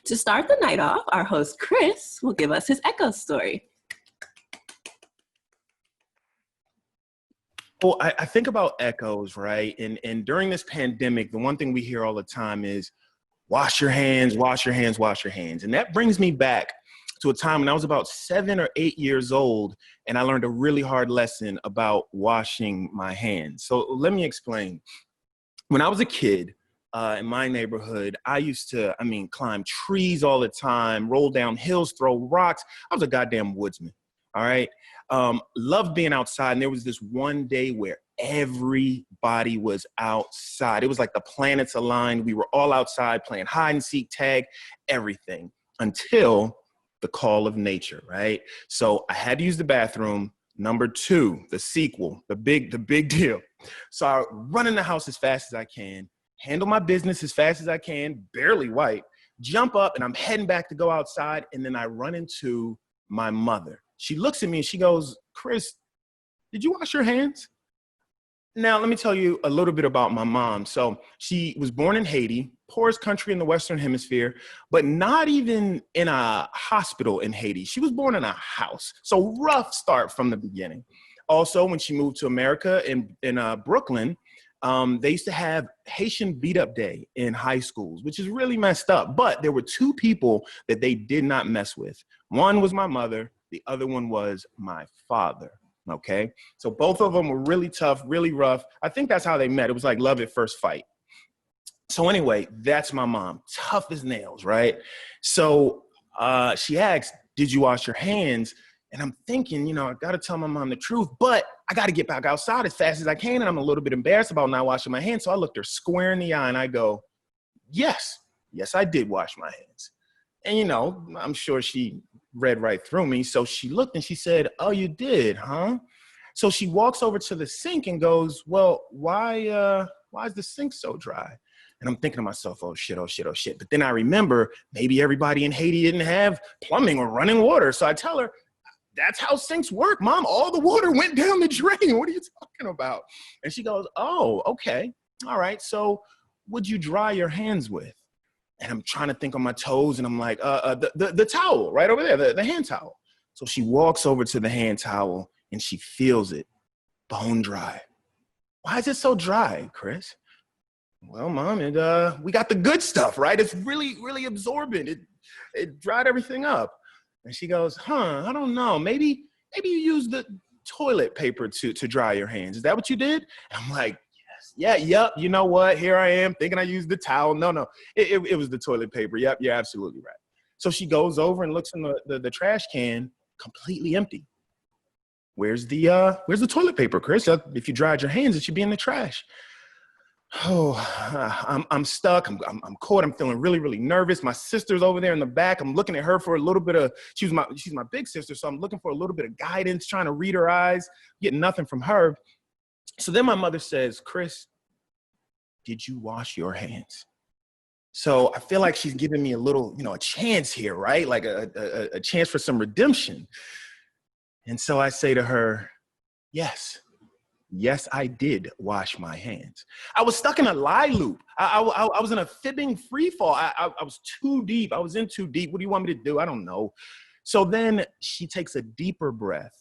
To start the night off, our host Chris will give us his echo story. Well, I think about echoes, right? And during this pandemic, the one thing we hear all the time is wash your hands, wash your hands, wash your hands. And that brings me back to a time when I was about 7 or 8 years old, and I learned a really hard lesson about washing my hands. So let me explain. When I was a kid, in my neighborhood, I used to, climb trees all the time, roll down hills, throw rocks. I was a goddamn woodsman, all right? Loved being outside, and there was this one day where everybody was outside. It was like the planets aligned. We were all outside playing hide and seek, tag, everything, until the call of nature, right? So I had to use the bathroom. Number 2, the sequel, the big deal. So I run in the house as fast as I can, handle my business as fast as I can, barely wipe, jump up, and I'm heading back to go outside, and then I run into my mother. She looks at me and she goes, "Chris, did you wash your hands?" Now, let me tell you a little bit about my mom. So she was born in Haiti, poorest country in the Western Hemisphere, but not even in a hospital in Haiti. She was born in a house. So rough start from the beginning. Also, when she moved to America in Brooklyn, they used to have Haitian beat-up day in high schools, which is really messed up. But there were 2 people that they did not mess with. One was my mother. The other one was my father. Okay, so both of them were really tough, really rough. I think that's how they met. It was like love at first fight. So anyway, that's my mom, tough as nails, right? So she asked, "Did you wash your hands?" And I'm thinking, I got to tell my mom the truth, but I got to get back outside as fast as I can. And I'm a little bit embarrassed about not washing my hands. So I looked her square in the eye and I go, yes, I did wash my hands. And, I'm sure she read right through me. So she looked and she said, "Oh, you did, huh?" So she walks over to the sink and goes, "Well, why is the sink so dry?" And I'm thinking to myself, oh shit, oh shit, oh shit. But then I remember maybe everybody in Haiti didn't have plumbing or running water. So I tell her, "That's how sinks work, Mom. All the water went down the drain. What are you talking about?" And she goes, "Oh, okay. All right. So what'd you dry your hands with?" And I'm trying to think on my toes, and I'm like, the towel right over there, the hand towel. So she walks over to the hand towel and she feels it, bone dry. "Why is it so dry, Chris?" "Well, Mom, we got the good stuff, right? It's really, really absorbent. It dried everything up." And she goes, "I don't know. Maybe you used the toilet paper to dry your hands. Is that what you did?" And I'm like, yep. You know what? Here I am thinking I used the towel. No, it was the toilet paper. Yep, you're absolutely right. So she goes over and looks in the trash can, completely empty. Where's the toilet paper, Chris? If you dried your hands, it should be in the trash." Oh, I'm stuck. I'm caught. I'm feeling really, really nervous. My sister's over there in the back. I'm looking at her for a little bit of, she's my big sister. So I'm looking for a little bit of guidance, trying to read her eyes, getting nothing from her. So then my mother says, "Chris, did you wash your hands?" So I feel like she's giving me a little, a chance here, right? Like a chance for some redemption. And so I say to her, yes, I did wash my hands. I was stuck in a lie loop. I was in a fibbing free fall. I was too deep. I was in too deep. What do you want me to do? I don't know. So then she takes a deeper breath.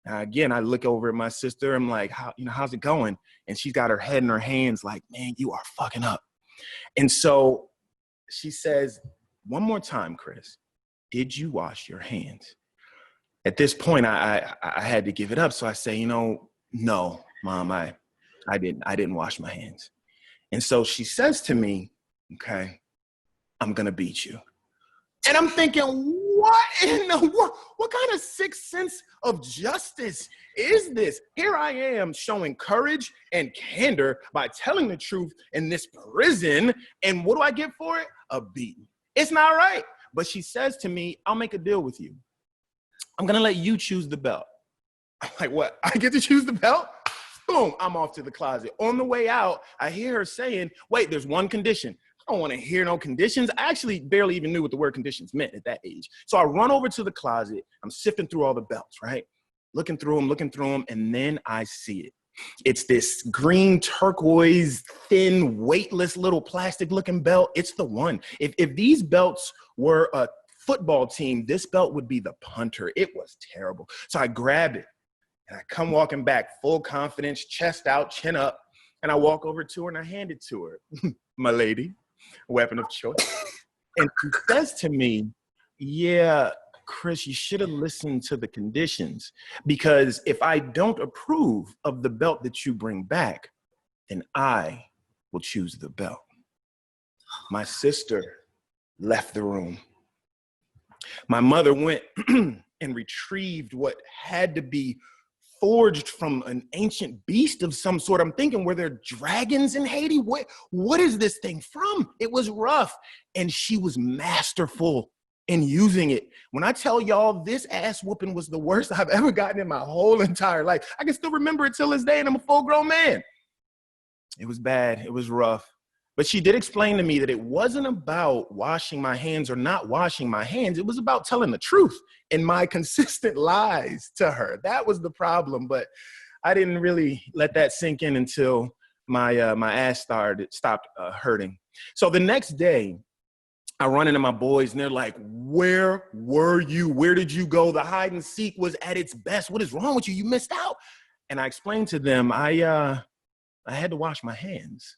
Again, I look over at my sister. I'm like, how's it going? And she's got her head in her hands like, "Man, you are fucking up." And so she says, "One more time, Chris, did you wash your hands?" At this point, I had to give it up. So I say, "No, Mom, I didn't wash my hands." And so she says to me, "Okay, I'm gonna beat you." And I'm thinking, what kind of sixth sense of justice is this? Here I am showing courage and candor by telling the truth in this prison. And what do I get for it? A beating. It's not right. But she says to me, "I'll make a deal with you. I'm going to let you choose the belt." I'm like, "What? I get to choose the belt?" Boom, I'm off to the closet. On the way out, I hear her saying, "Wait, there's one condition." I don't want to hear no conditions. I actually barely even knew what the word conditions meant at that age. So I run over to the closet. I'm sifting through all the belts, right? Looking through them, and then I see it. It's this green turquoise, thin, weightless little plastic looking belt. It's the one. If these belts were a football team, this belt would be the punter. It was terrible. So I grab it and I come walking back, full confidence, chest out, chin up. And I walk over to her and I hand it to her. My lady, weapon of choice. And she says to me, yeah, Chris, you should have listened to the conditions, because if I don't approve of the belt that you bring back, then I will choose the belt. My sister left the room. My mother went and retrieved what had to be forged from an ancient beast of some sort. I'm thinking, were there dragons in Haiti? What is this thing from? It was rough. And she was masterful in using it. When I tell y'all this ass whooping was the worst I've ever gotten in my whole entire life, I can still remember it till this day, and I'm a full grown man. It was bad. It was rough. But she did explain to me that it wasn't about washing my hands or not washing my hands. It was about telling the truth and my consistent lies to her. That was the problem. But I didn't really let that sink in until my ass stopped hurting. So the next day, I run into my boys and they're like, where were you? Where did you go? The hide and seek was at its best. What is wrong with you? You missed out. And I explained to them, I had to wash my hands.